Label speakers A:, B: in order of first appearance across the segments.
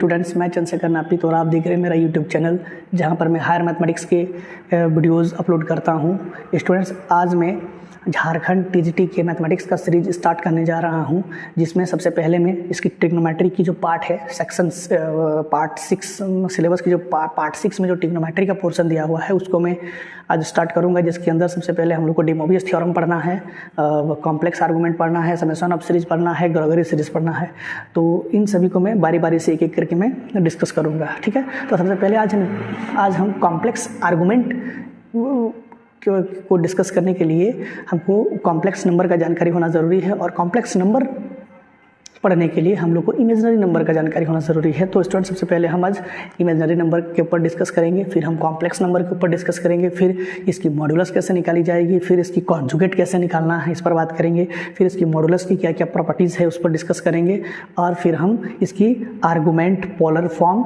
A: Students, मैं चंद्रशेखर नापित और आप देख रहे हैं मेरा यूट्यूब चैनल जहां पर मैं हायर मैथमेटिक्स के वीडियोस अपलोड करता हूं। स्टूडेंट्स, आज मैं झारखंड टीजीटी के मैथमेटिक्स का सीरीज स्टार्ट करने जा रहा हूं, जिसमें सबसे पहले मैं इसकी ट्रिग्नोमेट्री की जो पार्ट है सेक्शंस पार्ट 6 सिलेबस की जो पार्ट 6 में जो ट्रिग्नोमेट्री का पोर्शन दिया हुआ है उसको मैं आज स्टार्ट करूंगा, जिसके अंदर सबसे पहले हम लोग को डी मोबियस थ्योरम पढ़ना है, कॉम्प्लेक्स आर्गूमेंट पढ़ना है, समेशन ऑफ सीरीज पढ़ना है, ग्रेगोरी सीरीज पढ़ना है। तो इन सभी को मैं बारी बारी से एक एक करके मैं डिस्कस करूंगा, ठीक है। तो सबसे पहले आज हम कॉम्प्लेक्स आर्गूमेंट को डिस्कस करने के लिए हमको कॉम्प्लेक्स नंबर का जानकारी होना ज़रूरी है, और कॉम्प्लेक्स नंबर पढ़ने के लिए हम लोग को इमेजिनरी नंबर का जानकारी होना ज़रूरी है। तो स्टूडेंट, सबसे पहले हम आज इमेजिनरी नंबर के ऊपर डिस्कस करेंगे, फिर हम कॉम्प्लेक्स नंबर के ऊपर डिस्कस करेंगे, फिर इसकी मॉडुलस कैसे निकाली जाएगी, फिर इसकी कॉन्जुगेट कैसे निकालना है इस पर बात करेंगे, फिर इसकी मॉडुलस की क्या क्या प्रॉपर्टीज़ है उस पर डिस्कस करेंगे, और फिर हम इसकी आर्गूमेंट, पोलर फॉर्म,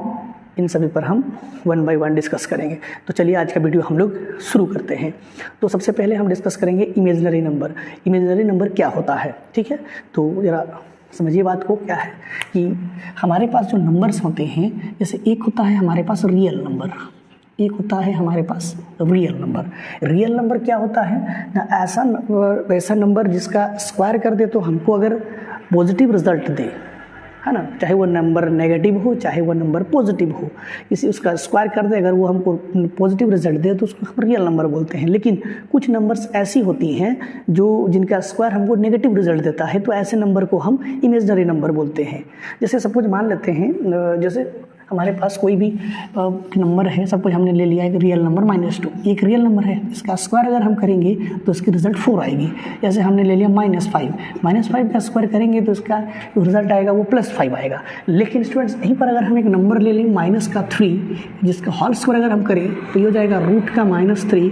A: इन सभी पर हम 1 बाय 1 डिस्कस करेंगे। तो चलिए आज का वीडियो हम लोग शुरू करते हैं। तो सबसे पहले हम डिस्कस करेंगे इमेजिनरी नंबर। इमेजिनरी नंबर क्या होता है, ठीक है। तो ज़रा समझिए बात को। क्या है कि हमारे पास जो नंबर्स होते हैं, जैसे एक होता है हमारे पास रियल नंबर, एक होता है हमारे पास रियल नंबर। रियल नंबर क्या होता है ना, ऐसा नंबर जिसका स्क्वायर कर दे तो हमको अगर पॉजिटिव रिजल्ट दे, है ना, चाहे वो नंबर नेगेटिव हो चाहे वो नंबर पॉजिटिव हो, इसी उसका स्क्वायर कर दे, अगर वो हमको पॉजिटिव रिजल्ट दे तो उसको हम रियल नंबर बोलते हैं। लेकिन कुछ नंबर्स ऐसी होती हैं जो जिनका स्क्वायर हमको नेगेटिव रिजल्ट देता है, तो ऐसे नंबर को हम इमेजिनरी नंबर बोलते हैं। जैसे सपोज मान लेते हैं, जैसे हमारे पास कोई भी नंबर है, सपोज हमने ले लिया एक रियल नंबर -2, एक रियल नंबर है, इसका स्क्वायर अगर हम करेंगे तो इसकी रिजल्ट 4 आएगी। जैसे हमने ले लिया -5 का स्क्वायर करेंगे तो इसका जो रिजल्ट आएगा वो +5 आएगा। लेकिन स्टूडेंट्स, यहीं पर अगर हम एक नंबर ले लें -3, जिसका होल स्क्वायर अगर हम करें तो ये हो जाएगा √3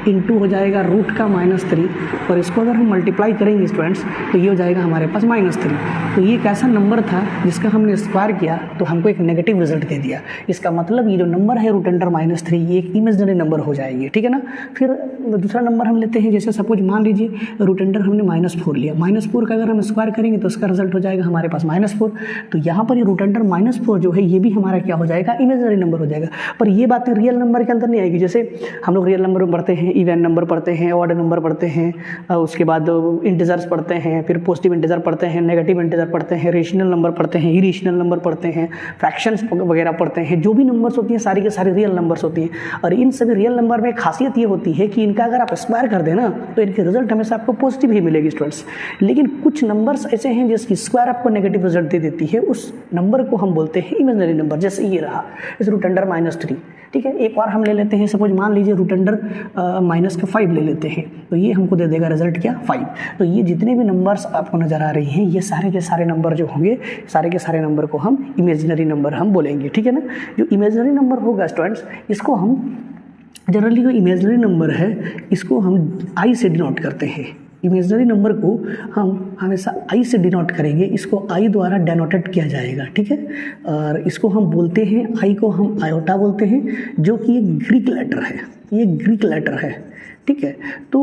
A: इंटू हो जाएगा √3, और इसको अगर हम मल्टीप्लाई करेंगे स्टूडेंट्स तो ये हो जाएगा हमारे पास -3। तो ये एक ऐसा नंबर था जिसका हमने स्क्वायर किया तो हमको एक नेगेटिव रिजल्ट दे दिया। इसका मतलब ये जो नंबर है √3 ये एक इमेजिनरी नंबर हो जाएगी, ठीक है ना। फिर दूसरा नंबर हम लेते हैं, जैसे सपोज मान लीजिए √3 हमने -4 लिया, -4 का अगर हम स्क्वायर करेंगे तो इसका रिजल्ट हो जाएगा हमारे पास -4। तो यहाँ पर ये √3 जो है ये भी हमारा क्या हो जाएगा, इमेजिनरी नंबर हो जाएगा। पर ये बातें रियल नंबर के अंदर नहीं आएगी। जैसे हम लोग रियल नंबर में पढ़ते हैं, इवन नंबर पढ़ते हैं, ऑड नंबर पढ़ते हैं, उसके बाद इंटीजर्स पढ़ते हैं, फिर पॉजिटिव इंटीजर पढ़ते हैं, नेगेटिव इंटीजर पढ़ते हैं, रेशनल नंबर पढ़ते हैं, इरेशनल नंबर पढ़ते हैं, फ्रैक्शंस वगैरह पढ़ते हैं। जो भी नंबर्स होती हैं सारी के सारी रियल नंबर्स होती हैं, और इन सभी रियल नंबर में खासियत ये होती है कि इनका अगर आप स्क्वायर कर दें ना तो इनके रिजल्ट हमेशा आपको पॉजिटिव ही मिलेगी स्टूडेंट्स। लेकिन कुछ नंबर्स ऐसे हैं जिसकी स्क्वायर आपको नेगेटिव रिजल्ट दे देती है, उस नंबर को हम बोलते हैं इमेजिनरी नंबर। जैसे ये रहा, इस √3, ठीक है। एक और हम ले लेते हैं, सपोज मान लीजिए √-5 ले लेते हैं, तो ये हमको दे देगा रिजल्ट क्या, 5। तो ये जितने भी नंबर्स आपको नज़र आ रही हैं, ये सारे के सारे नंबर जो होंगे, सारे के सारे नंबर को हम इमेजिनरी नंबर हम बोलेंगे, ठीक है ना। जो इमेजिनरी नंबर होगा स्टूडेंट्स, इसको हम जनरली जो इमेजिनरी नंबर है इसको हम आई से डिनोट करते हैं। इमेजिनरी नंबर को हम हमेशा आई से डिनोट करेंगे, इसको आई द्वारा डेनोटेड किया जाएगा, ठीक है। और इसको हम बोलते हैं, आई को हम आयोटा बोलते हैं, जो कि एक ग्रीक लेटर है, ये ग्रीक लेटर है, ठीक है। तो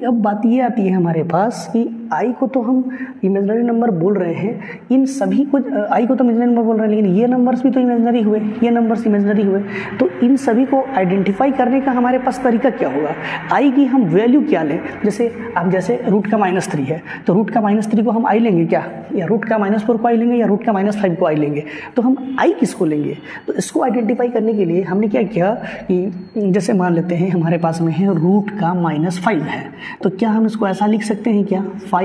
A: अब बात ये आती है हमारे पास कि आई को तो हम इमेजिनरी नंबर बोल रहे हैं, इन सभी को आई को तो इमेजिनरी नंबर बोल रहे हैं, लेकिन ये नंबर्स भी तो इमेजिनरी हुए, ये नंबर्स इमेजिनरी हुए। तो इन सभी को आइडेंटिफाई करने का हमारे पास तरीका क्या होगा, आई की हम वैल्यू क्या लें। जैसे √-3 है तो √-3 को हम आई लेंगे क्या, या √-4 को आई लेंगे, या √-5 को आई लेंगे। तो हम आई किसको लेंगे, तो इसको आइडेंटिफाई करने के लिए हमने क्या किया कि जैसे मान लेते हैं हमारे पास में है √-5 है, तो क्या हम इसको ऐसा लिख सकते हैं क्या, 5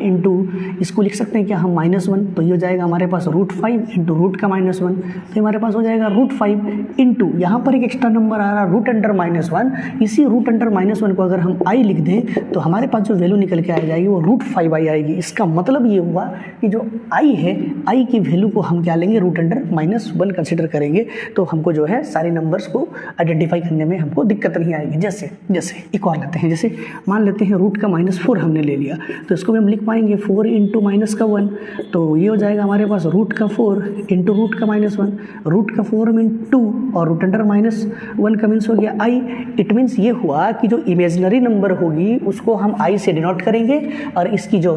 A: इंटू इसको लिख सकते हैं क्या हम -1। तो ये हो जाएगा हमारे पास √5 इंटू √-1, तो हमारे पास हो जाएगा √5 इंटू, यहाँ पर एक एक्स्ट्रा नंबर आ रहा √-1। इसी √-1 को अगर हम आई लिख दें तो हमारे पास जो वैल्यू निकल के आ जाएगी वो √5 आएगी। इसका मतलब ये हुआ कि जो आई है, आई की वैल्यू को हम क्या लेंगे, √-1 कंसिडर करेंगे, तो हमको जो है सारे नंबर्स को आइडेंटिफाई करने में हमको दिक्कत नहीं आएगी। जैसे एक और लेते हैं, जैसे मान लेते हैं √-4 4 हमने ले लिया, तो इसको भी हम लिख पाएंगे 4 इंटू माइनस का 1, तो ये हो जाएगा हमारे पास रूट का 4 इंटू रूट का -1, रूट का 4 मीन 2 और रूट अंडर -1 का मीन्स हो गया i। इट मीन्स ये हुआ कि जो इमेजिनरी नंबर होगी उसको हम i से डिनोट करेंगे और इसकी जो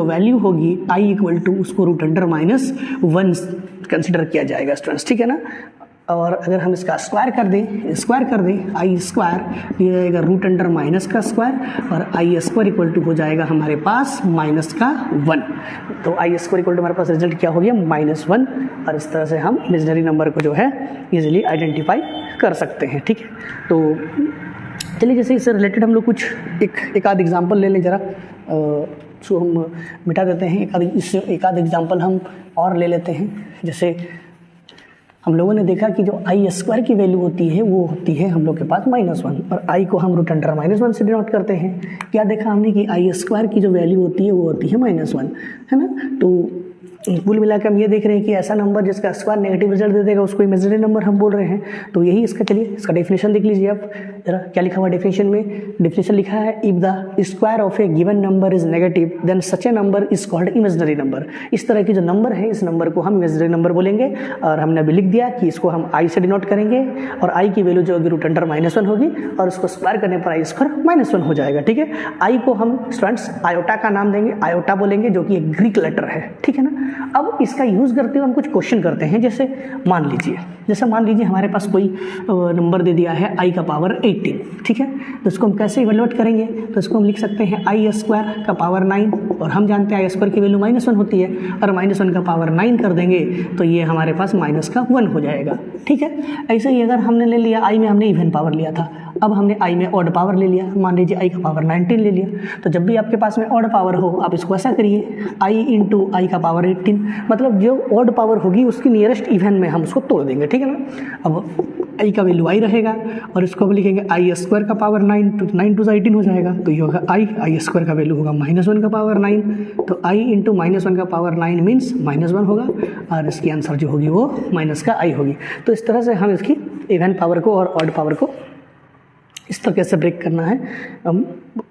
A: वैल्यू होगी i इक्वल टू उसको रूट अंडर -1 कंसिडर किया जाएगा स्टूडेंट्स, ठीक है ना। और अगर हम इसका स्क्वायर कर दें आई स्क्वायर, ये आएगा रूट अंडर माइनस का स्क्वायर और आई स्क्वायर इक्वल टू हो जाएगा हमारे पास माइनस का 1, तो आई स्क्वायर इक्वल टू हमारे पास रिजल्ट क्या हो गया -1। और इस तरह से हम इमेजिनरी नंबर को जो है इजीली आइडेंटिफाई कर सकते हैं, ठीक है। तो चलिए जैसे इससे रिलेटेड हम लोग कुछ एक आध एग्जाम्पल ले लें ज़रा, सो हम मिटा देते हैं एक आध एग्जाम्पल हम और ले लेते हैं। जैसे हम लोगों ने देखा कि जो आई स्क्वायर की वैल्यू होती है वो होती है हम लोग के पास -1 और आई को हम रूट अंडर -1 से डिनोट करते हैं। क्या देखा हमने कि आई स्क्वायर की जो वैल्यू होती है वो होती है -1, है ना। तो कुल मिलाकर हम ये देख रहे हैं कि ऐसा नंबर जिसका स्क्वायर नेगेटिव रिजल्ट दे देगा उसको इमेजिनरी नंबर हम बोल रहे हैं। तो यही इसका, चलिए इसका डेफिनेशन देख लीजिए आप जरा, क्या लिखा हुआ डेफिनेशन में। डेफिनेशन लिखा है if the square of a given number is negative then such a number is called imaginary number. इस तरह की जो नंबर है इस नंबर को हम इमेजिनरी नंबर बोलेंगे और हमने अभी लिख दिया कि इसको हम आई से डिनोट करेंगे और आई की वैल्यू जो होगी रूट अंडर -1 होगी और उसको स्क्वायर करने पर आई स्क्वायर -1 हो जाएगा, ठीक है। आई को हम स्टूडेंट्स आयोटा का नाम देंगे, आयोटा बोलेंगे जो कि एक ग्रीक लेटर है, ठीक है ना। अब इसका यूज़ करते हुए हम कुछ क्वेश्चन करते हैं। जैसे मान लीजिए हमारे पास कोई नंबर दे दिया है i का पावर 18, ठीक है। तो इसको हम कैसे इवेल्युएट करेंगे, तो इसको हम लिख सकते हैं i स्क्वायर का पावर 9 और हम जानते हैं i स्क्वायर की वैल्यू -1 होती है और -1 का पावर 9 कर देंगे तो ये हमारे पास -1 हो जाएगा, ठीक है। ऐसे ही अगर हमने ले लिया i में हमने इवन पावर लिया था, अब हमने i में ऑड पावर ले लिया, मान लीजिए i का पावर 19 ले लिया। तो जब भी आपके पास में ऑड पावर हो आप इसको ऐसा करिए i इंटू आई का पावर 18, मतलब जो ऑड पावर होगी उसकी नियरेस्ट इवन में हम उसको तोड़ देंगे, ठीक है ना। अब i का वैल्यू i रहेगा और इसको अब लिखेंगे i स्क्वायर का पावर 9 तो 9 टू 18 हो जाएगा, तो ये होगा i स्क्वायर का वैल्यू होगा -1 का पावर 9, तो i इंटू -1 का पावर 9 मीन्स -1 होगा और इसकी आंसर जो होगी वो माइनस का i होगी। तो इस तरह से हम इसकी इवन पावर को और ऑड पावर को इस तरह कैसे ब्रेक करना है हम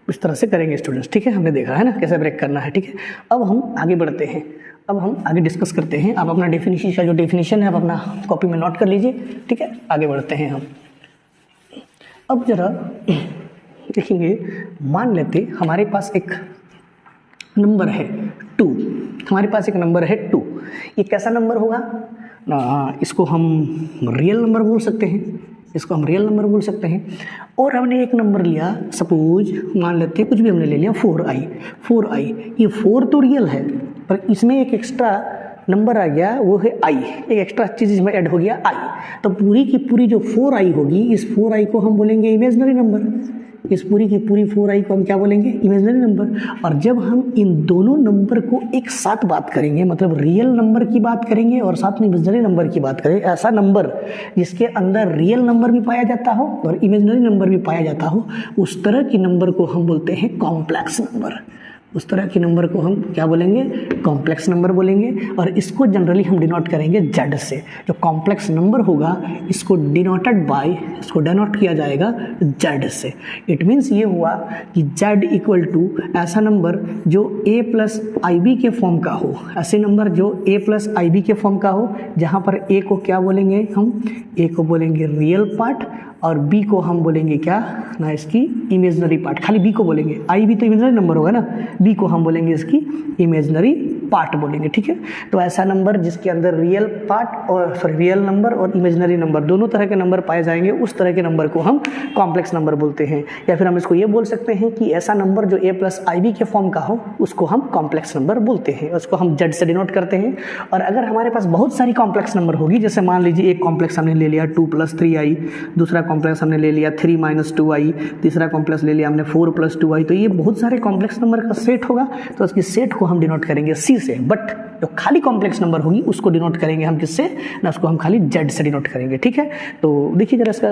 A: इस तरह से करेंगे स्टूडेंट्स, ठीक है। हमने देखा है ना कैसे ब्रेक करना है, ठीक है। अब हम आगे बढ़ते हैं, अब हम आगे डिस्कस करते हैं। आप अपना डेफिनेशन का जो डेफिनेशन है आप अपना कॉपी में नोट कर लीजिए, ठीक है। आगे बढ़ते हैं हम। अब जरा देखेंगे, मान लेते हमारे पास एक नंबर है 2, हमारे पास एक नंबर है 2। ये कैसा नंबर होगा, इसको हम रियल नंबर बोल सकते हैं, और हमने एक नंबर लिया, सपोज मान लेते हैं कुछ भी हमने ले लिया 4i। ये 4 तो रियल है पर इसमें एक एक्स्ट्रा नंबर आ गया वो है i, एक एक्स्ट्रा चीज़ इसमें ऐड हो गया i। तो पूरी की पूरी जो 4i होगी इस 4i को हम बोलेंगे इमेजिनरी नंबर, इस पूरी की पूरी 4i को हम क्या बोलेंगे इमेजिनरी नंबर। और जब हम इन दोनों नंबर को एक साथ बात करेंगे, मतलब रियल नंबर की बात करेंगे और साथ में इमेजिनरी नंबर की बात करें, ऐसा नंबर जिसके अंदर रियल नंबर भी पाया जाता हो और इमेजिनरी नंबर भी पाया जाता हो, उस तरह की नंबर को हम बोलते हैं कॉम्प्लेक्स नंबर। उस तरह के नंबर को हम क्या बोलेंगे, कॉम्प्लेक्स नंबर बोलेंगे। और इसको जनरली हम डिनोट करेंगे जेड से। जो कॉम्प्लेक्स नंबर होगा इसको डिनोट किया जाएगा जेड से। इट मीन्स ये हुआ कि जेड इक्वल टू ऐसा नंबर जो a प्लस आई बी के फॉर्म का हो, ऐसे नंबर जो a प्लस आई बी के फॉर्म का हो, जहाँ पर a को क्या बोलेंगे हम, a को बोलेंगे रियल पार्ट और b को हम बोलेंगे क्या ना, इसकी इमेजिनरी पार्ट। खाली b को बोलेंगे, आई भी तो इमेजिनरी नंबर होगा ना, b को हम बोलेंगे इसकी इमेजिनरी पार्ट बोलेंगे, ठीक है। तो ऐसा नंबर जिसके अंदर रियल नंबर और इमेजिनरी नंबर दोनों तरह के नंबर पाए जाएंगे, उस तरह के नंबर को हम कॉम्प्लेक्स नंबर बोलते हैं। या फिर हम इसको ये बोल सकते हैं कि ऐसा नंबर जो a प्लस आई बी के फॉर्म का हो उसको हम कॉम्प्लेक्स नंबर बोलते हैं, उसको हम जेड से डिनोट करते हैं। और अगर हमारे पास बहुत सारी कॉम्प्लेक्स नंबर होगी, जैसे मान लीजिए एक कॉम्प्लेक्स हमने ले लिया 2 + 3i, दूसरा कॉम्प्लेक्स हमने ले लिया 3 - 2i, तीसरा कॉम्प्लेक्स ले लिया हमने 4 + 2i, तो ये बहुत सारे कॉम्प्लेक्स नंबर का सेट होगा, तो उसकी सेट को हम डिनोट करेंगे c से। बट जो खाली कॉम्प्लेक्स नंबर होगी उसको डिनोट करेंगे हम किससे ना, उसको हम खाली जेड से डिनोट करेंगे। ठीक है, तो देखिए जरा इसका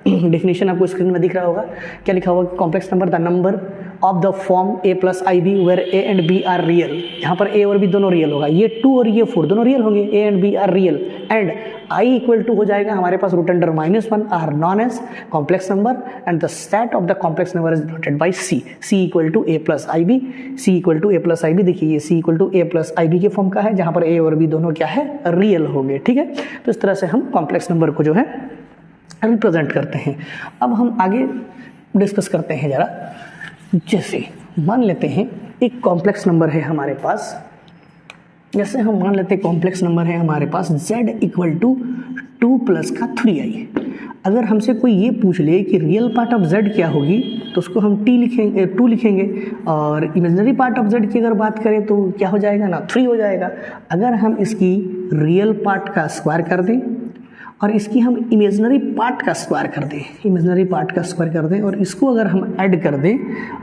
A: डेफिनेशन आपको स्क्रीन में दिख रहा होगा। क्या लिखा होगा? Complex number the number of the form a plus I b where a and b are real. यहाँ पर a और b दोनों रियल होगा, ये 2 और ये 4 दोनों रियल होंगे, a and b are real and i equal to हो जाएगा हमारे पास root under -1 are known as complex number and the set of the complex number is denoted by c, c equal to a plus I b, c equal to a plus I b. देखिए ये c equal to a plus I b के form का है जहाँ पर a और b दोनों क्या है, रियल होंगे। ठीक है, तो इस तरह से हम कॉम्प्लेक्स नंबर को जो है रिप्रेजेंट करते हैं। अब हम आगे डिस्कस करते हैं जरा। जैसे मान लेते हैं एक कॉम्प्लेक्स नंबर है हमारे पास, जैसे हम मान लेते हैं कॉम्प्लेक्स नंबर है हमारे पास z इक्वल टू 2 प्लस का 3i। अगर हमसे कोई ये पूछ ले कि रियल पार्ट ऑफ z क्या होगी तो उसको हम 2 लिखेंगे और इमेजिनरी पार्ट ऑफ z की अगर बात करें तो क्या हो जाएगा ना, 3 हो जाएगा। अगर हम इसकी रियल पार्ट का स्क्वायर कर दें और इसकी हम इमेजिनरी पार्ट का स्क्वायर कर दें, इमेजिनरी पार्ट का स्क्वायर कर दें और इसको अगर हम ऐड कर दें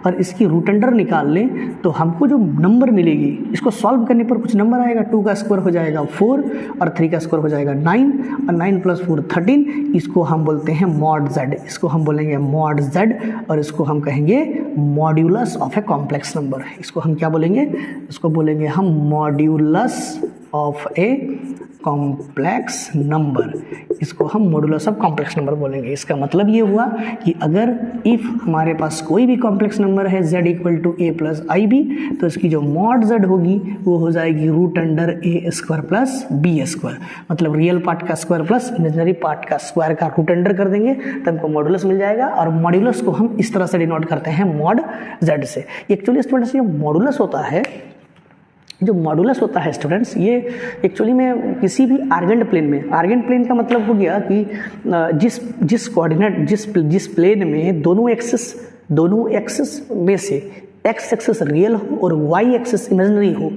A: और इसकी रूट अंडर निकाल लें तो हमको जो नंबर मिलेगी, इसको सॉल्व करने पर कुछ नंबर आएगा। 2 का स्क्वायर हो जाएगा 4 और 3 का स्क्वायर हो जाएगा 9 और 9 प्लस 4 13। इसको हम बोलते हैं मॉड z, इसको हम बोलेंगे मॉड z और इसको हम कहेंगे modulus of a complex number. इसको हम क्या बोलेंगे? इसको बोलेंगे हम modulus of a complex number, इसको हम मॉड्यूलस ऑफ कॉम्प्लेक्स नंबर बोलेंगे। इसका मतलब ये हुआ कि अगर इफ हमारे पास कोई भी कॉम्प्लेक्स नंबर है z equal to a plus I B तो इसकी जो मॉड z होगी वो हो जाएगी root under a square plus b square. मतलब रियल पार्ट का स्क्वायर प्लस इमेजिनरी पार्ट का स्क्वायर का रूट अंडर कर देंगे तो हमको मॉड्यूलस मिल जाएगा और मॉड्यूलस को हम इस तरह से डिनोट करते हैं मॉड z से। एक्चुअली स्टूडेंट्स जो मॉड्यूलस होता है, जो मॉड्यूलस होता है स्टूडेंट्स, ये एक्चुअली में किसी भी आर्गेंट प्लेन में, आर्गेंट प्लेन का मतलब हो गया कि जिस कोऑर्डिनेट जिस प्लेन में दोनों एक्सिस में से एक्स एक्सिस रियल हो और वाई एक्सिस इमेजिनरी हो,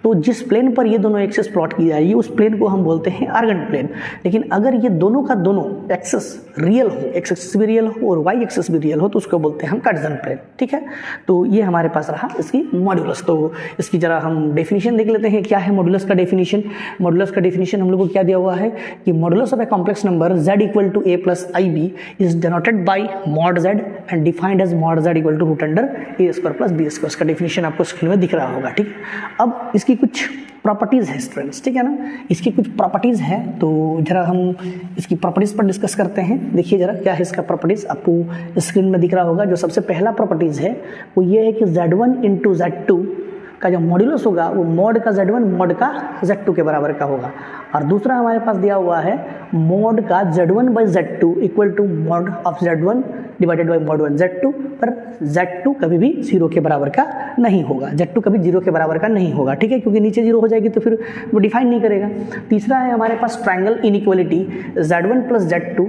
A: तो जिस प्लेन पर ये दोनों एक्सिस प्लॉट की जाएगी उस प्लेन को हम बोलते हैं आर्गेंट प्लेन। लेकिन अगर ये दोनों का दोनों एक्सिस रियल हो, एक्स एक्सिस भी रियल हो और वाई एक्सिस भी रियल हो तो उसको बोलते हैं हम कार्टेशियन प्लेन। ठीक है, तो ये हमारे पास रहा इसकी मॉड्यूलस। तो इसकी जरा हम डेफिनेशन देख लेते हैं। क्या है मॉड्यूलस का डेफिनेशन? मॉड्यूलस का डेफिनेशन हम लोग को क्या दिया हुआ है कि modulus of a complex number z equal to a plus I b is denoted by mod z and defined as mod z equal to root under a square plus b square. इसका definition आपको screen में दिख रहा होगा। ठीक है, अब इसकी कुछ प्रॉपर्टीज़ है स्टूडेंट्स, ठीक है ना, इसकी कुछ प्रॉपर्टीज़ है तो जरा हम इसकी प्रॉपर्टीज़ पर डिस्कस करते हैं। देखिए जरा क्या है इसका प्रॉपर्टीज़, आपको स्क्रीन में दिख रहा होगा। जो सबसे पहला प्रॉपर्टीज़ है वो ये है कि z1 इंटू z2 का जो मॉड्यूलस होगा वो मॉड का z1 मॉड का z2 के बराबर का होगा। और दूसरा हमारे पास दिया हुआ है मॉड का z1 by z2 equal to mod of z1 divided by mod 1 z2, पर z2 कभी भी 0 के बराबर का नहीं होगा, z2 कभी 0 के बराबर का नहीं होगा। ठीक है, क्योंकि नीचे 0 हो जाएगी तो फिर वो डिफाइन नहीं करेगा। तीसरा है हमारे पास triangle inequality, z1 plus z2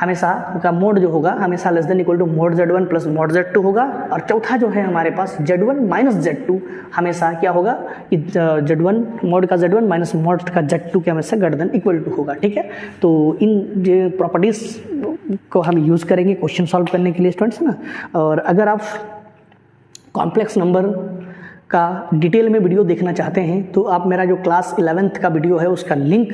A: हमेशा का मोड जो होगा हमेशा less than equal to mod z1 plus mod z2 होगा। और चौथा जो है हमारे पास z1 माइनस z2 हमेशा क्या होगा कि z1 मोड का z1 माइनस मोड का z2 के हमेशा ग्रेटर देन इक्वल टू होगा। ठीक है, तो इन जो प्रॉपर्टीज़ को हम यूज़ करेंगे क्वेश्चन सॉल्व करने के लिए स्टूडेंट्स ना। और अगर आप कॉम्प्लेक्स नंबर का डिटेल में वीडियो देखना चाहते हैं तो आप मेरा जो क्लास 11th का वीडियो है उसका लिंक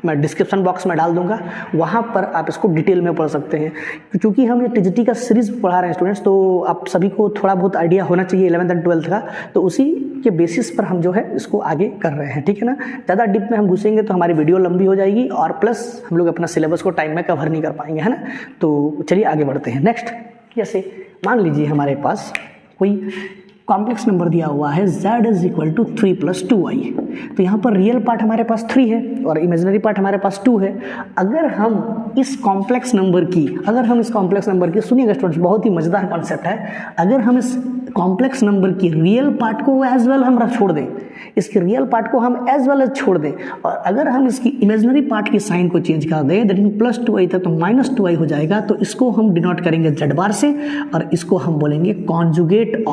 A: मैं डिस्क्रिप्शन बॉक्स में डाल दूंगा, वहाँ पर आप इसको डिटेल में पढ़ सकते हैं। क्योंकि हम ये टीजीटी का सीरीज़ पढ़ा रहे हैं स्टूडेंट्स, तो आप सभी को थोड़ा बहुत आइडिया होना चाहिए 11th एंड 12th का, तो उसी के बेसिस पर हम जो है इसको आगे कर रहे हैं। ठीक है ना, ज़्यादा डीप में हम घुसेंगे तो हमारी वीडियो लंबी हो जाएगी और प्लस हम लोग अपना सिलेबस को टाइम में कवर नहीं कर पाएंगे, है ना। तो चलिए आगे बढ़ते हैं। नेक्स्ट, जैसे मान लीजिए हमारे पास कोई कॉम्प्लेक्स नंबर दिया हुआ है z is equal to 3 plus 2i। तो यहाँ पर रियल पार्ट हमारे पास 3 है और इमेजिनरी पार्ट हमारे पास 2 है। अगर हम इस कॉम्प्लेक्स नंबर की सुनिएगा स्टूडेंट्स, बहुत ही मज़ेदार कॉन्सेप्ट है। अगर हम इस कॉम्प्लेक्स नंबर की रियल पार्ट को एज वेल हम छोड़ दें, इसके रियल पार्ट को हम एज वेल एज छोड़ दें और अगर हम इसकी इमेजिनरी पार्ट की साइन को चेंज कर दें, दैट मीन प्लस 2i था तो माइनस 2i हो जाएगा। तो इसको हम डिनोट करेंगे z बार से और इसको हम बोलेंगे conjugate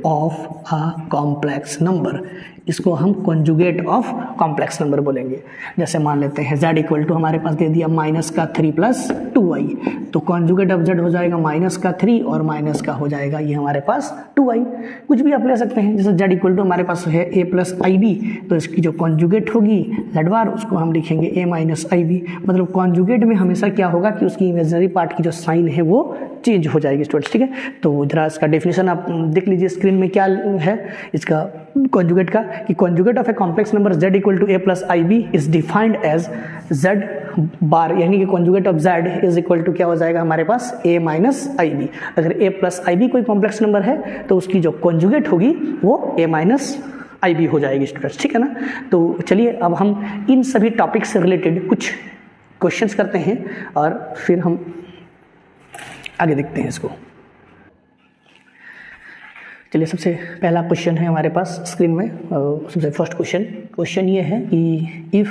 A: of a complex number. इसको हम कॉन्जुगेट ऑफ कॉम्प्लेक्स नंबर बोलेंगे। जैसे मान लेते हैं z इक्वल टू हमारे पास दे दिया माइनस का 3 प्लस 2i, तो कॉन्जुगेट ऑफ z हो जाएगा माइनस का 3 और माइनस का हो जाएगा ये हमारे पास 2i। कुछ भी आप ले सकते हैं, जैसे z इक्वल टू हमारे पास है a प्लस ib, तो इसकी जो कॉन्जुगेट होगी z बार उसको हम लिखेंगे a माइनस ib। मतलब कॉन्जुगेट में हमेशा क्या होगा कि उसकी इमेजिनरी पार्ट की जो साइन है वो चेंज हो जाएगी स्टूडेंट्स, ठीक है। तो इधर इसका डेफिनेशन आप देख लीजिए स्क्रीन में क्या है इसका कॉन्जुगेट का, कि conjugate of a complex number z equal to a plus ib is defined as z bar, यानी कि conjugate of z is equal to क्या हो जाएगा हमारे पास a माइनस ib। अगर a प्लस ib कोई कॉम्प्लेक्स नंबर है तो उसकी जो कॉन्जुगेट होगी वो a माइनस ib हो जाएगी स्टूडेंट्स, ठीक है ना। तो चलिए अब हम इन सभी टॉपिक से रिलेटेड कुछ क्वेश्चंस करते हैं और फिर हम आगे देखते हैं इसको। चलिए सबसे पहला क्वेश्चन है हमारे पास स्क्रीन में, सबसे फर्स्ट क्वेश्चन ये है कि if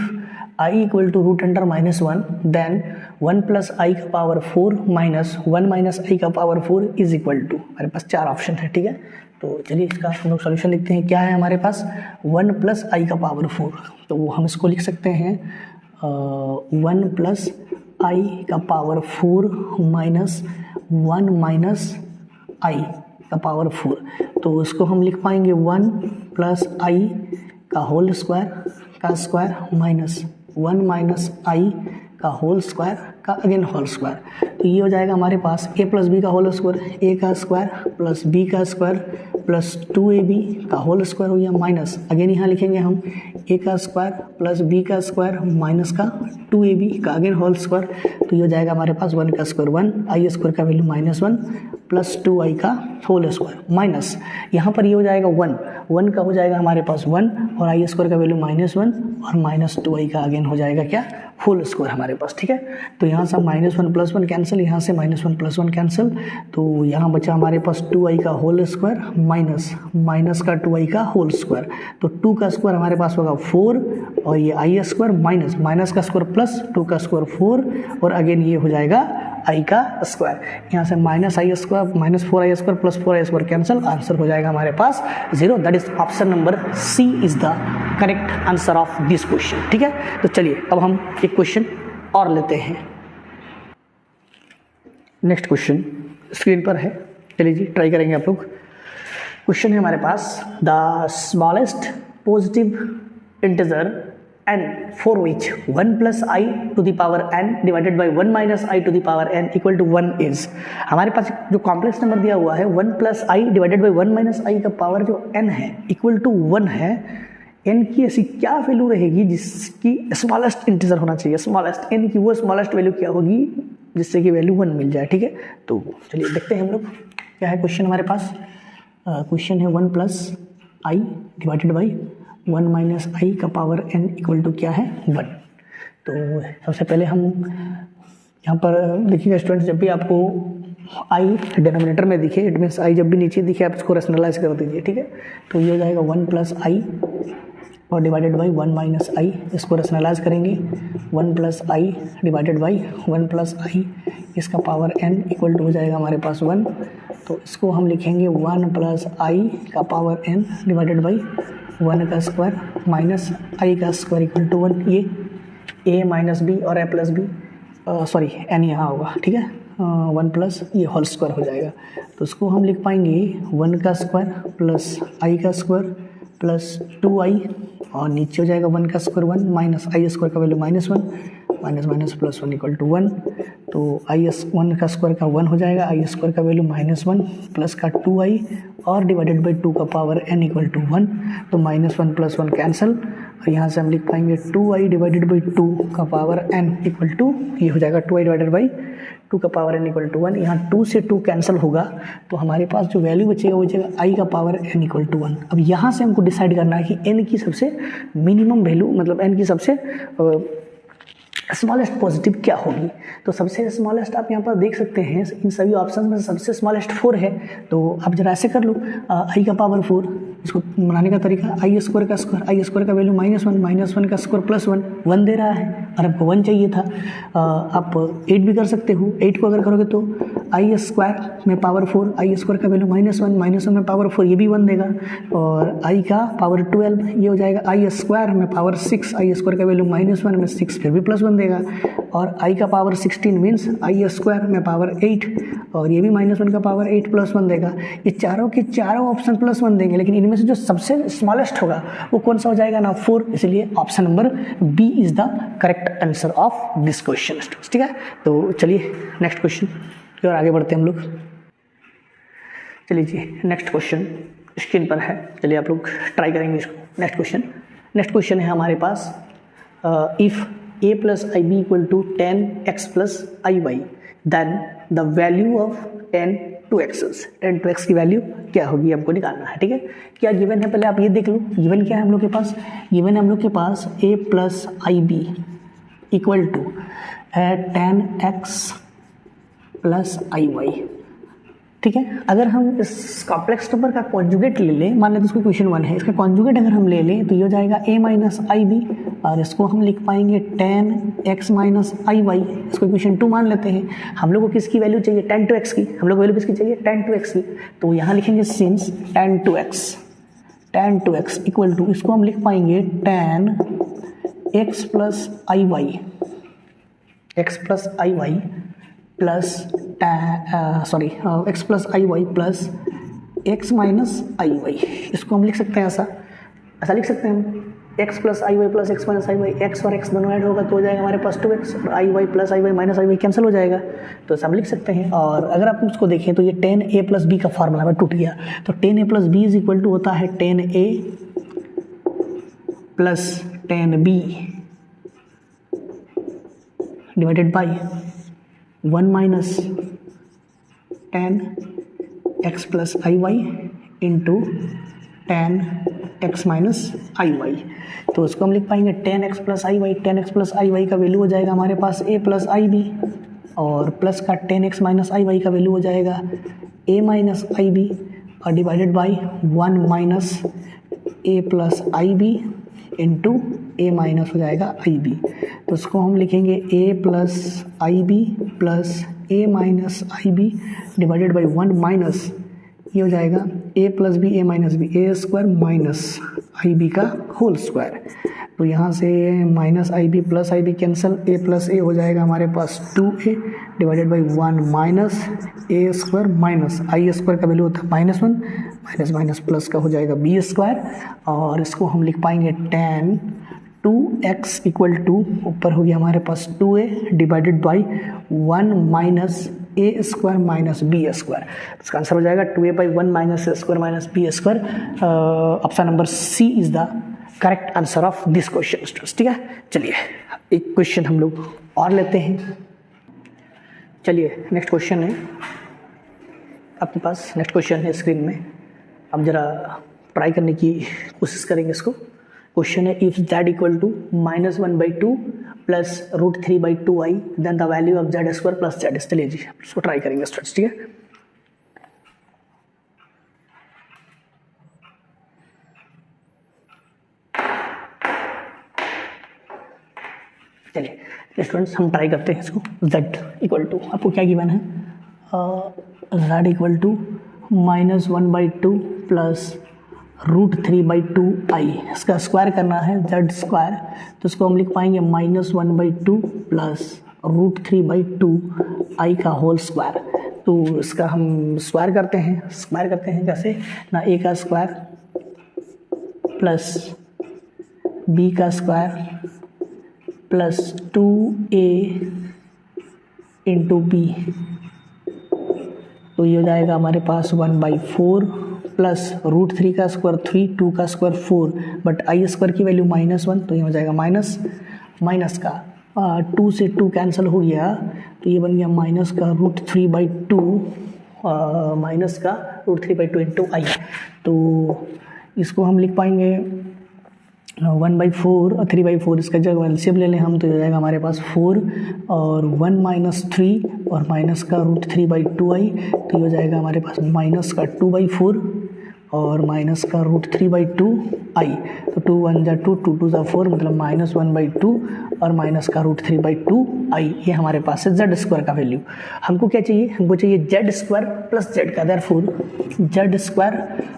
A: i equal to root under minus 1 then 1 plus i का पावर 4 माइनस 1 माइनस आई का पावर 4 इज इक्वल टू, हमारे पास 4 ऑप्शन है, ठीक है। तो चलिए इसका हम लोग सोल्यूशन लिखते हैं। क्या है हमारे पास 1 प्लस आई का पावर 4, तो हम इसको लिख सकते हैं 1 प्लस आई का पावर 4 माइनस 1 माइनस आई का पावर 4, तो इसको हम लिख पाएंगे 1 प्लस आई का whole square minus 1 minus i का होल स्क्वायर का अगेन होल स्क्वायर। तो ये हो जाएगा हमारे पास a प्लस बी का होल स्क्वायर, a का स्क्वायर प्लस b का स्क्वायर प्लस 2ab का होल स्क्वायर हो गया माइनस, अगेन यहाँ लिखेंगे हम a का स्क्वायर प्लस b का स्क्वायर माइनस का 2ab का अगेन होल स्क्वायर। तो ये हो जाएगा हमारे पास 1 का स्क्वायर 1, आई स्क्वायर का वैल्यू -1 प्लस 2i का होल स्क्वायर माइनस, यहाँ पर ये हो जाएगा 1 का हो जाएगा हमारे पास 1 और आई स्क्वायर का वैल्यू -1 और माइनस 2i का अगेन हो जाएगा क्या होल स्क्वायर हमारे पास, ठीक है। तो यहाँ से -1 प्लस 1 कैंसिल, यहाँ से -1 प्लस 1 कैंसिल, तो यहाँ बचा हमारे पास 2i का होल स्क्वायर माइनस का 2i का होल स्क्वायर। तो 2 का स्क्वायर हमारे पास होगा 4 और ये आई स्क्वायर माइनस का स्क्वायर प्लस 2 का स्क्वायर 4 और अगेन ये हो जाएगा आई का स्क्वायर। यहाँ से माइनस आई square minus 4i square plus 4i square cancel, answer हो जाएगा हमारे पास 0। That is option number C is the correct answer of this question, ठीक है। तो चलिए अब हम एक क्वेश्चन और लेते हैं। नेक्स्ट क्वेश्चन स्क्रीन पर है, चलिए जी ट्राई करेंगे आप लोग। क्वेश्चन है हमारे पास the smallest positive integer n for which 1 plus i to the power n divided by 1 minus i to the power n equal to 1 is। हमारे पास जो कॉम्प्लेक्स नंबर दिया हुआ है 1 plus i divided by 1 minus i का power जो n है equal to 1 है, n की ऐसी क्या वैल्यू रहेगी जिसकी स्मॉलेस्ट इंटीजर होना चाहिए, स्मॉलेस्ट n की वो स्मॉलेस्ट वैल्यू क्या होगी जिससे कि वैल्यू 1 मिल जाए, ठीक है। तो चलिए देखते हैं हम लोग क्या है क्वेश्चन हमारे पास। क्वेश्चन है 1 plus i divided by 1 minus i का पावर n इक्वल टू क्या है 1। तो सबसे पहले हम यहाँ पर देखिएगा स्टूडेंट्स, जब भी आपको i डिनोमिनेटर में दिखे इट मीन्स i जब भी नीचे दिखे आप इसको रेशनलाइज कर दीजिए, ठीक है। तो ये हो जाएगा 1 प्लस आई और डिवाइडेड बाई 1 माइनस आई, इसको रेशनलाइज करेंगे 1 plus i divided by 1 plus i, इसका पावर n इक्वल टू हो जाएगा हमारे पास 1। तो इसको हम लिखेंगे 1 प्लस आई का पावर n डिवाइडेड बाई 1 का स्क्वायर माइनस आई का स्क्वायर इक्वल टू 1। ये a माइनस बी और a plus B sorry n यहाँ होगा, ठीक है। 1 प्लस ये होल स्क्वायर हो जाएगा, तो इसको हम लिख पाएंगे 1 का स्क्वायर प्लस आई का स्क्वायर प्लस 2i और नीचे हो जाएगा 1 का स्क्वायर 1 माइनस आई स्क्वायर का value -1 minus plus 1 equal to 1। तो आई 1 का स्क्वायर का 1 हो जाएगा, आई स्क्वायर का वैल्यू -1 प्लस का 2i और डिवाइडेड बाई 2 का पावर n इक्वल टू 1। तो -1 प्लस 1 कैंसिल और यहाँ से हम लिख पाएंगे 2i डिवाइडेड बाई 2 का पावर n इक्वल टू ये हो जाएगा 2i डिवाइडेड बाई 2 का पावर n इक्वल टू 1। यहाँ 2 से 2 कैंसिल होगा तो हमारे पास जो वैल्यू बचेगा वो बचेगा i का पावर n इक्वल टू 1। अब यहाँ से हमको डिसाइड करना है कि n की सबसे मिनिमम वैल्यू मतलब n की सबसे स्मॉलेस्ट पॉजिटिव क्या होगी। तो सबसे स्मॉलेस्ट आप यहाँ पर देख सकते हैं इन सभी ऑप्शन में सबसे स्मॉलेस्ट 4 है। तो आप जरा ऐसे कर लो आई का पावर 4, इसको बनाने का तरीका आई स्क्वायर का स्क्वायर, आई स्क्वायर का वैल्यू -1 का स्क्वायर प्लस 1 दे रहा है और आपको 1 चाहिए था। आप 8 भी कर सकते हो। 8 को अगर करोगे तो आई स्क्वायर में पावर 4, आई स्क्वायर का वैल्यू -1, -1 में पावर 4 ये भी 1 देगा, और आई का पावर 12 ये हो जाएगा आई स्क्वायर में पावर 6, आई स्क्वायर का वैल्यू -1 में 6 फिर भी +1 देगा, और आई का पावर 16 मीन्स आई स्क्वायर में पावर 8, और ये भी -1 का पावर 8 +1 देगा। ये चारों के चारों ऑप्शन +1 देंगे, लेकिन इनमें से जो सबसे स्मॉलेस्ट होगा वो कौन सा हो जाएगा ना, 4। इसलिए option number B is the correct answer of this question. ठीक है, तो चलिए नेक्स्ट क्वेश्चन की ओर आगे बढ़ते हैं हम लोग। चलिए जी, नेक्स्ट क्वेश्चन स्क्रीन पर है, चलिए आप लोग ट्राई करेंगे इसको। नेक्स्ट क्वेश्चन है हमारे पास, if a plus ib equal to 10x plus iy, then the value of 10 to x की वैल्यू क्या होगी हमको निकालना है। ठीक है, क्या गिवन है पहले आप ये देख लो। गिवन क्या है हम लोग के पास? गिवन है हम लोग के पास a plus ib equal to 10x plus iy। ठीक है, अगर हम इस कॉम्प्लेक्स नंबर का कॉन्जुगेट ले लें, मान लेते इसको क्वेश्चन 1 है, इसका कॉन्जुगेट अगर हम ले लें तो ये हो जाएगा a माइनस आई बी, और इसको हम लिख पाएंगे 10x माइनस आई वाई। इसको क्वेश्चन 2 मान लेते हैं। हम लोग को किसकी वैल्यू चाहिए? 10 to x की। हम लोग वैल्यू किसकी चाहिए? 10 to x की। तो यहाँ लिखेंगे since 10 to x equal to, इसको हम लिख पाएंगे 10x plus I Y, x plus I Y plus x plus I Y plus x minus I Y. इसको हम लिख सकते हैं ऐसा लिख सकते हैं हम, x plus I Y plus x minus I Y. x और x दोनों ऐड होगा तो हो जाएगा हमारे पास 2x, और आई Y plus I Y minus I Y cancel हो जाएगा, तो ऐसा हम लिख सकते हैं। और अगर आप उसको देखें तो ये 10a प्लस बी का फॉर्मूला में टूट गया, तो 10a plus B is equal to होता है 10a plus 10b divided by 1 minus 10x plus I Y into 10x minus I Y. तो उसको हम लिख पाएंगे 10x plus I Y. 10x plus I Y का वैल्यू हो जाएगा हमारे पास a प्लस आई बी, और प्लस का 10x माइनस आई वाई का वैल्यू हो जाएगा a माइनस आई बी, और divided by 1 minus a plus I B into a minus हो जाएगा आई बी। तो उसको हम लिखेंगे a plus I B plus a minus I B divided by 1 minus, ये हो जाएगा a plus B a minus B, A square minus I B का होल स्क्वायर। तो यहाँ से minus I B plus I B cancel, a plus a हो जाएगा हमारे पास 2a divided by 1 minus A square minus I square का value होता है -1, माइनस माइनस प्लस का हो जाएगा b स्क्वायर, और इसको हम लिख पाएंगे 10 2x इक्वल टू, ऊपर हो गया हमारे पास 2a divided by 1 minus A square minus B square. इसका आंसर हो जाएगा 2a by 1 minus A square minus B square. Option number C is the correct answer of this question. ठीक है, चलिए एक क्वेश्चन हम लोग और लेते हैं। चलिए नेक्स्ट क्वेश्चन है आपके पास, नेक्स्ट क्वेश्चन है स्क्रीन में, अब जरा ट्राई करने की कोशिश करेंगे इसको। क्वेश्चन है, if z equal to -1/2 plus √3/2i then the value of z square plus z। चलिए जी इसको ट्राई करेंगे स्टूडेंट्स। ठीक है, चलिए स्टूडेंट्स हम ट्राई करते हैं इसको। z इक्वल टू, आपको क्या गिवन है? z equal to -1/2 plus √3/2i, इसका स्क्वायर करना है z स्क्वायर, तो इसको हम लिख पाएंगे -1/2 प्लस √3/2i का होल स्क्वायर। तो इसका हम स्क्वायर करते हैं कैसे ना, a का स्क्वायर प्लस b का square plus 2a into b, तो ये हो जाएगा हमारे पास 1/4 प्लस √3 का स्क्वायर 3, 2 का स्क्वायर 4, बट आई स्क्वायर की वैल्यू -1, तो ये हो जाएगा माइनस का 2 से 2 कैंसिल हो गया, तो ये बन गया माइनस का √3/2 इंटू आई। तो इसको हम लिख पाएंगे 1/4 और 3/4, इसका जगह एलसीएम ले लें हम, तो हो जाएगा हमारे पास 4 और 1 माइनस 3 और माइनस का √3/2i, तो ये हो जाएगा हमारे पास माइनस का 2/4 और माइनस का √3/2i, तो 2 1 जा 2, 2 2 जा 4, मतलब -1/2 और माइनस का √3/2i। ये हमारे पास है जेड स्क्वायर का वैल्यू। हमको क्या चाहिए, हमको चाहिए जेड स्क्वायर प्लस जेड का। Therefore Z square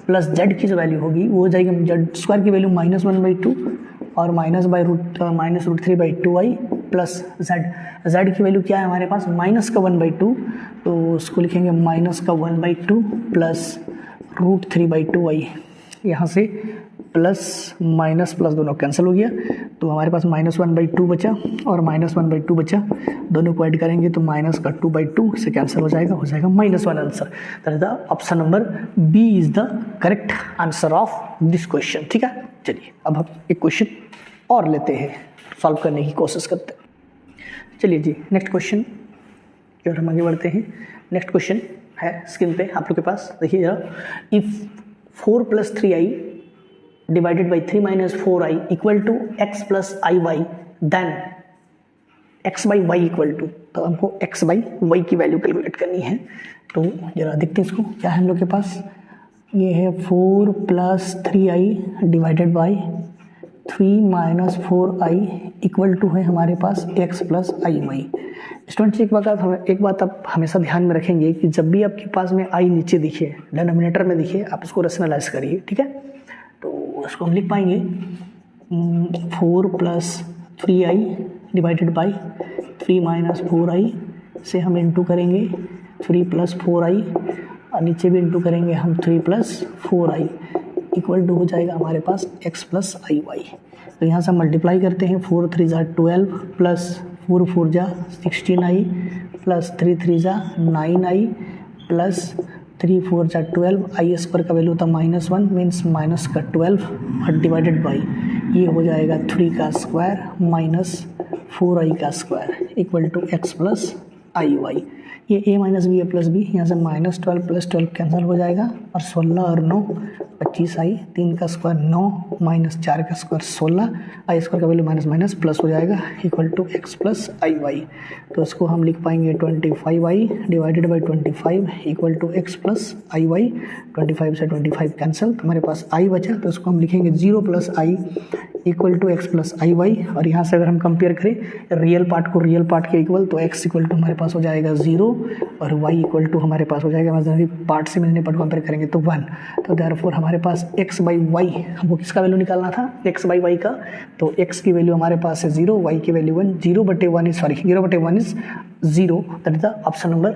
A: plus Z की जो वैल्यू होगी वो हो जाएगी, जेड स्क्वायर की वैल्यू -1/2 और -√3/2i प्लस जेड की वैल्यू क्या है हमारे पास, माइनस का 1/2, तो उसको लिखेंगे माइनस का 1/2 प्लस √3/2i। यहाँ से प्लस माइनस प्लस दोनों कैंसिल हो गया, तो हमारे पास -1/2 बचा और -1/2 बचा, दोनों को ऐड करेंगे तो माइनस का 2/2 से कैंसिल हो जाएगा -1 answer. That is the option number B is the correct answer of this question. ठीक है, चलिए अब हम एक क्वेश्चन और लेते हैं, सॉल्व करने की कोशिश करते हैं। चलिए जी, नेक्स्ट क्वेश्चन की ओर हम आगे बढ़ते हैं। नेक्स्ट क्वेश्चन है स्क्रीन पे आप लोग के पास, देखिए जरा। If 4 + 3i divided by 3 - 4i equal to x + iy, then x by y equal to, तो हमको x by y की वैल्यू कैलकुलेट करनी है। तो जरा देखते हैं इसको, क्या है हम लोग के पास, ये है 4 + 3i divided by 3 - 4i equal to है हमारे पास x + iy। स्टूडेंट्स एक बात आप हमेशा ध्यान में रखेंगे कि जब भी आपके पास में i नीचे दिखे, डिनोमिनेटर में दिखे, आप इसको रेशनलाइज करिए। ठीक है, तो इसको हम लिख पाएंगे 4 + 3i डिवाइडेड बाई 3 - 4i से हम इंटू करेंगे 3 + 4i और नीचे भी इंटू करेंगे हम 3 + 4i इक्वल टू हो जाएगा हमारे पास x + iy। तो यहाँ से हम मल्टीप्लाई करते हैं, 4 3 जा 12 प्लस 4 4 जा 16i प्लस 3 3 जा 9i प्लस 3 4 जा 12, आई स्क्वायर का वैल्यू था -1 मीन्स माइनस का 12 और डिवाइडेड बाई ये हो जाएगा 3 का स्क्वायर माइनस 4i का square equal to x + iy। ये a - b a + b, यहाँ से -12 + 12 कैंसिल हो जाएगा और 16 और 9 25i, 3 का स्क्वायर 9 माइनस 4 का स्क्वायर 16, आई स्क्वायर का वैल्यू माइनस माइनस प्लस हो जाएगा इक्वल टू x + iy। तो इसको हम लिख पाएंगे 25i divided by 25 equal to x + iy। 25 से 25 कैंसिल, तो हमारे पास i बचा, तो इसको हम लिखेंगे 0 + i equal to x + iy। और यहाँ से अगर हम कंपेयर करें रियल पार्ट को रियल पार्ट के इक्वल, तो x इक्वल टू हमारे पास हो जाएगा 0 और y इक्वल टू हमारे पास हो जाएगा, मतलब पार्ट से मिलने पर कंपेयर करेंगे तो 1। तो देयरफॉर हमारे पास x by y, हमको किसका वैल्यू निकालना था, x by y का, तो x की वैल्यू हमारे पास है 0, y की value 1, 0/1 is 0, that is the option number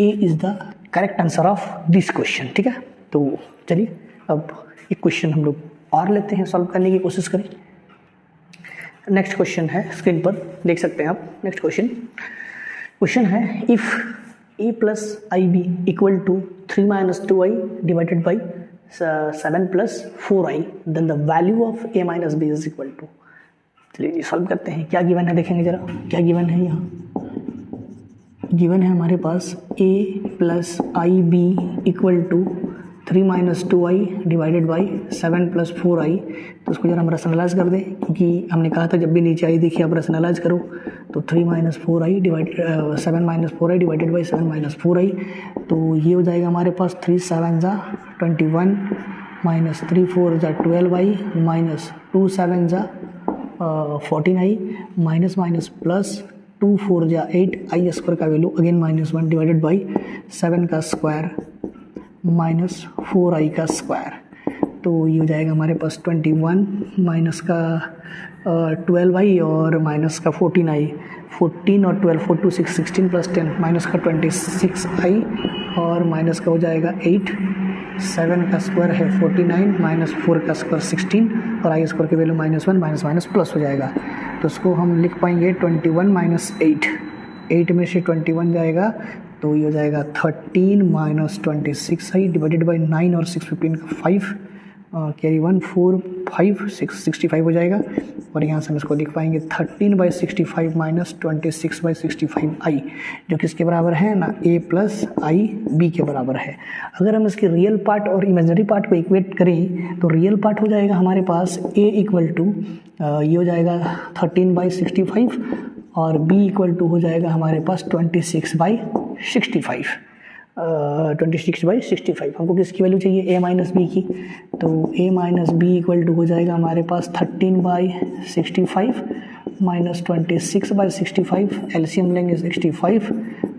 A: A is the correct answer of this question. ठीक है, तो चलिए अब एक क्वेश्चन हम लोग और लेते हैं, सॉल्व करने की कोशिश करें। नेक्स्ट क्वेश्चन है, स्क्रीन पर देख सकते हैं आप। नेक्स्ट क्वेश्चन है, if a + ib equal to 3 - 2i divided by 7 + 4i, then the value of a - b is equal to. चलिए जी सॉल्व करते हैं। क्या गिवन है देखेंगे जरा, क्या गिवन है। यहाँ गिवन है हमारे पास a + ib equal to 3 - 2i divided by 7 + 4i। तो उसको जरा हम रैशनलाइज कर दें, क्योंकि हमने कहा था जब भी नीचे आई देखिए आप रैशनलाइज करो, तो 3 - 4i divide 7 - 4i divided by 7 - 4i, तो ये हो जाएगा हमारे पास 3 7 जा 21 माइनस 3 4 जा 12i माइनस 2 7 जा 14i माइनस माइनस प्लस 2 4 जा 8, आई स्क्वायर का वैल्यू अगेन -1 डिवाइडेड बाई 7 का स्क्वायर माइनस 4i का स्क्वायर। तो ये हो जाएगा हमारे पास 21 माइनस का 12i और माइनस का 14i, 14 और 12 4 2 6 16 प्लस 10 माइनस का 26i और माइनस का हो जाएगा 8, 7 का स्क्वायर है 49 माइनस 4 का स्क्वायर 16 और आई स्क्वायर की वैल्यू -1 माइनस माइनस प्लस हो जाएगा। तो उसको हम लिख पाएंगे 21 - 8, 8 में से 21 जाएगा तो ये हो जाएगा 13 माइनस 26i डिवाइडेड बाई 9 और 6 15 का 5 कैरी 1 4 5 6 65 हो जाएगा। और यहाँ से हम इसको लिख पाएंगे 13/65 माइनस 26/65i, जो किसके बराबर है ना, a + ib के बराबर है। अगर हम इसके रियल पार्ट और इमेजिनरी पार्ट को इक्वेट करें तो रियल पार्ट हो जाएगा हमारे पास a इक्वल टू ये हो जाएगा 13/65 और b इक्वल टू हो जाएगा हमारे पास 26/65। 26/65। हमको किसकी वैल्यू चाहिए, a माइनस बी की, तो a minus B equal to हो जाएगा हमारे पास 13/65 माइनस 26/65, एलसीएम लेंगे 65,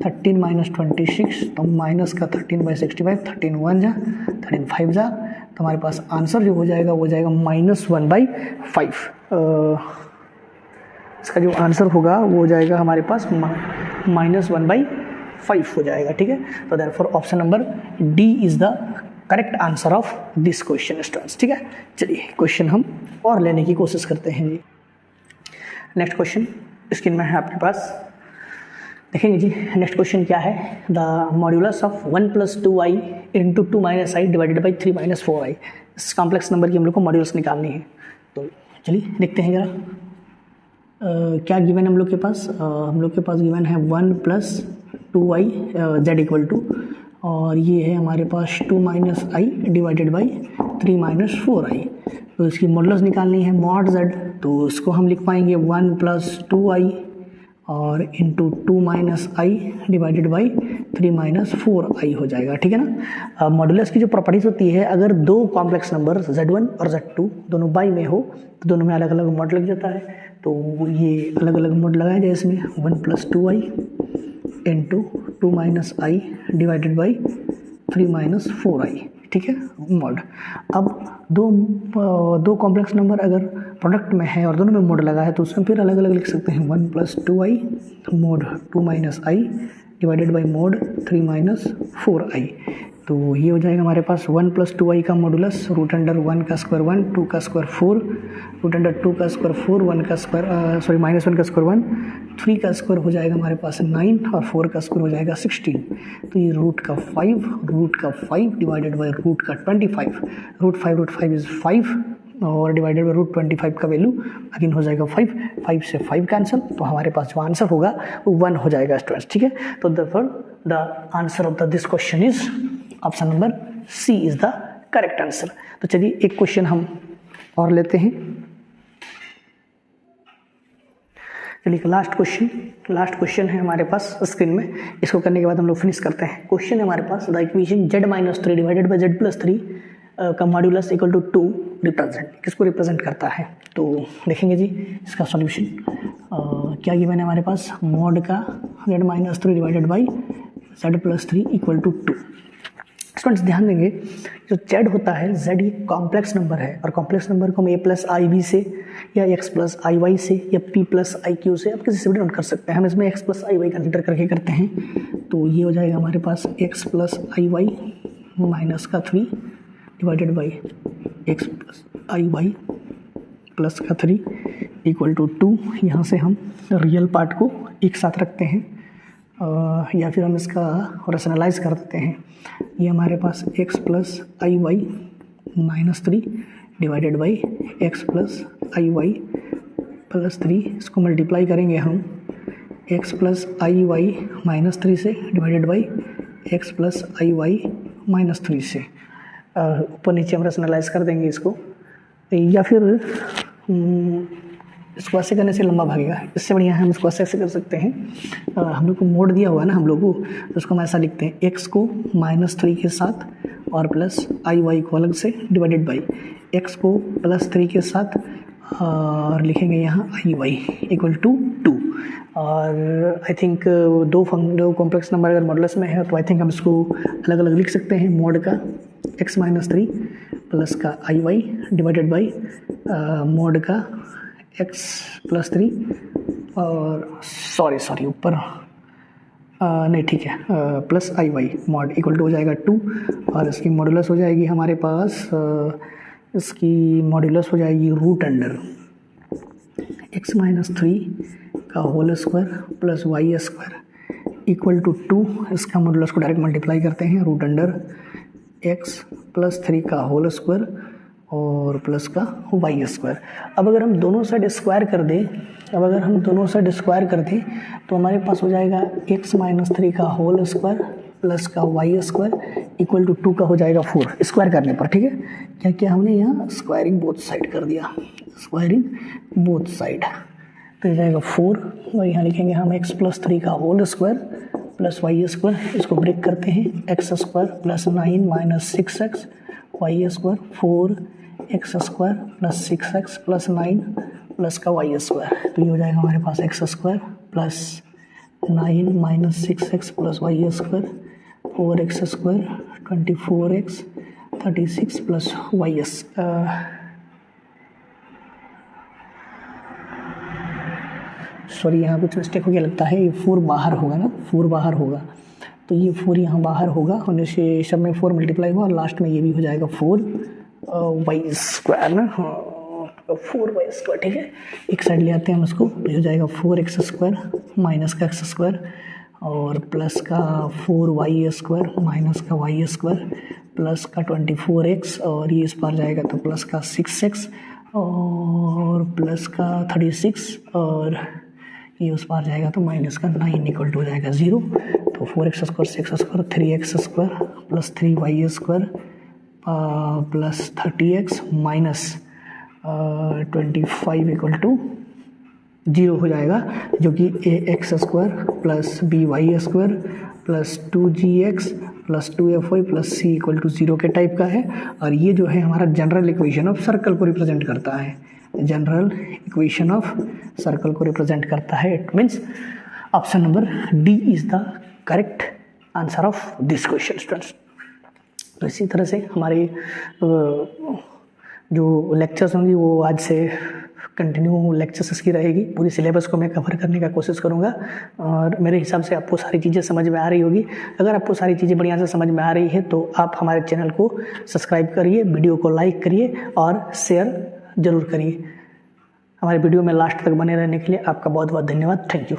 A: 13 माइनस 26 तो माइनस का 13/65, 13 1 जा 13 5 जा, तो हमारे पास आंसर जो हो जाएगा वो जाएगा -1/5। इसका जो आंसर होगा वो हो जाएगा हमारे पास -1/5 हो जाएगा, ठीक है। तो therefore option number D is the correct answer of this question students, ठीक है। चलिए क्वेश्चन हम और लेने की कोशिश करते हैं जी। नेक्स्ट क्वेश्चन स्क्रीन में है आपके पास, देखेंगे जी। नेक्स्ट क्वेश्चन क्या है, the modulus of 1 + 2i into 2 - i divided by 3 - 4i। इस कॉम्प्लेक्स नंबर की हम लोग को मॉड्यूलस निकालनी है, तो चलिए देखते हैं जरा क्या गिवन है हम लोग के पास। हम लोग के पास गिवन है 1 + 2i z इक्वल टू, और ये है हमारे पास 2 - i डिवाइडेड बाई 3 - 4i। तो इसकी मॉडुलस निकालनी है मॉड z, तो इसको हम लिख पाएंगे 1 + 2i और into 2 - i divided by 3 - 4i हो जाएगा, ठीक है ना। मॉडुलस की जो प्रॉपर्टीज होती है, अगर दो कॉम्प्लेक्स नंबर z1 और z2 दोनों बाई में हो तो दोनों में अलग अलग मॉड लग जाता है, तो ये अलग अलग मॉड लगाया जाए इसमें 1 + 2i into 2 - i divided by 3 - 4i, ठीक है मॉड। अब दो कॉम्प्लेक्स नंबर अगर प्रोडक्ट में है और दोनों में मॉड लगा है तो उसमें फिर अलग अलग लिख सकते हैं 1 + 2i mod 2 - i divided by mod 3 - 4i। तो ये हो जाएगा हमारे पास 1 + 2i का मॉडुलस √1 का स्क्वायर 1, 2 का स्क्वायर 4, √2 का स्क्वायर 4, 1 का स्क्वायर -1 का स्क्वायर 1, 3 का स्क्वायर हो जाएगा हमारे पास 9 और 4 का स्क्वायर हो जाएगा 16। तो ये √5 डिवाइडेड बाई √25, √5 इज़ 5 और डिवाइडेड बाई √25 का वैल्यू अगेन हो जाएगा 5 से 5 कैंसिल, तो हमारे पास जो आंसर होगा वो 1 हो जाएगा स्टूडेंट्स, ठीक है। तो therefore the answer of this question is option number C is the correct answer. तो चलिए एक क्वेश्चन हम और लेते हैं। चलिए लास्ट क्वेश्चन है हमारे पास स्क्रीन में, इसको करने के बाद हम लोग फिनिश करते हैं। क्वेश्चन है हमारे पास the equation z - 3 divided by z + 3 का मॉड्यूलस इक्वल टू 2 किसको रिप्रेजेंट करता है, तो देखेंगे जी इसका सॉल्यूशन। क्या गिवन है हमारे पास, मॉड का z - 3 divided by z + 3 equal to 2। Students ध्यान देंगे, जो z होता है, z ये कॉम्प्लेक्स नंबर है और कॉम्प्लेक्स नंबर को हम a + ib से या x + iy से या p + iq से आप किसी से भी डिनोट कर सकते हैं। हम इसमें x + iy कंसिडर करके करते हैं, तो ये हो जाएगा हमारे पास x + iy माइनस का 3 divided by x + iy plus का 3 इक्वल टू 2। यहाँ से हम रियल पार्ट को एक साथ रखते हैं या फिर हम इसका रैशनलाइज कर देते हैं। ये हमारे पास x + iy minus 3 divided by x + iy plus 3, इसको मल्टीप्लाई करेंगे हम x + iy माइनस 3 से divided by x + iy minus 3 से, ऊपर नीचे हम रैशनलाइज कर देंगे इसको, या फिर इसको ऐसे करने से लंबा भागेगा, इससे बढ़िया हम इसको ऐसे कर सकते हैं। हम लोग को मोड दिया हुआ है ना हम लोग को, तो उसको हम ऐसा लिखते हैं x को -3 के साथ और प्लस iy को अलग से डिवाइडेड बाई x को +3 के साथ और लिखेंगे यहाँ iy इक्वल टू 2। और आई थिंक दो कॉम्प्लेक्स नंबर अगर मॉडुलस में है तो आई थिंक हम इसको अलग अलग लिख सकते हैं। मॉड का x - 3 प्लस का iy डिवाइडेड बाई मॉड का x + 3 और सॉरी ऊपर नहीं ठीक है plus iy mod equal to हो जाएगा 2 और इसकी मॉडुलस हो जाएगी हमारे पास इसकी मॉडुलस हो जाएगी √x - 3 का whole square plus y square equal to 2। इसका मॉडुलस को डायरेक्ट मल्टीप्लाई करते हैं √x + 3 का होल स्क्वायर और प्लस का y स्क्वायर। अब अगर हम दोनों साइड स्क्वायर कर दें तो हमारे पास हो जाएगा x - 3 का होल स्क्वायर प्लस का y स्क्वायर इक्वल टू 2 का हो जाएगा 4 स्क्वायर करने पर, ठीक है। क्या क्या हमने यहाँ स्क्वायरिंग बोथ साइड कर दिया, स्क्वायरिंग बोथ साइड, तो हो जाएगा 4 और यहाँ लिखेंगे हम x + 3 का whole square plus y square, इसको ब्रेक करते हैं, x square plus 9 minus 6x y square 4x square plus 6x plus 9 plus का वाई स्क्वायर। तो ये हो जाएगा हमारे पास x square plus 9 minus 6x plus y square 4x square 24x 36 plus y sorry यहाँ कुछ मिस्टेक हो गया लगता है, ये 4 बाहर होगा ना, 4 बाहर होगा, तो ये 4 यहाँ बाहर होगा, होने से सब में 4 मल्टीप्लाई हुआ और लास्ट में ये भी हो जाएगा 4 वाई स्क्वायर ना, 4 वाई स्क्वायर। ठीक है, एक साइड ले आते हैं हम इसको, तो हो जाएगा 4x स्क्वायर माइनस का x स्क्वायर और प्लस का 4 वाई स्क्वायर माइनस का वाई स्क्वायर प्लस का 24x और ये इस पार जाएगा तो प्लस का 6x और प्लस का 36 और ये उस पार जाएगा तो माइनस का 9 इक्वल टू हो जाएगा 0। तो 4x square 6x square 3x square plus 3y square plus 30x minus 25 equal to 0 हो जाएगा, जो कि ax square plus by square plus 2gx plus 2fy plus c equal to 0 के टाइप का है। और ये जो है हमारा जनरल इक्वेशन ऑफ सर्कल को रिप्रेजेंट करता है, जनरल इक्वेशन ऑफ सर्कल को रिप्रेजेंट करता है। It means option number D is the correct answer of this question students. तो इसी तरह से हमारे जो लेक्चर्स होंगी वो आज से कंटिन्यू लेक्चर्स इसकी रहेगी, पूरी सिलेबस को मैं कवर करने का कोशिश करूंगा और मेरे हिसाब से आपको सारी चीज़ें समझ में आ रही होगी। अगर आपको सारी चीज़ें बढ़िया से समझ में आ रही है तो आप हमारे चैनल को सब्सक्राइब करिए, वीडियो को लाइक करिए और शेयर ज़रूर करिए। हमारे वीडियो में लास्ट तक बने रहने के लिए आपका बहुत बहुत धन्यवाद। Thank you.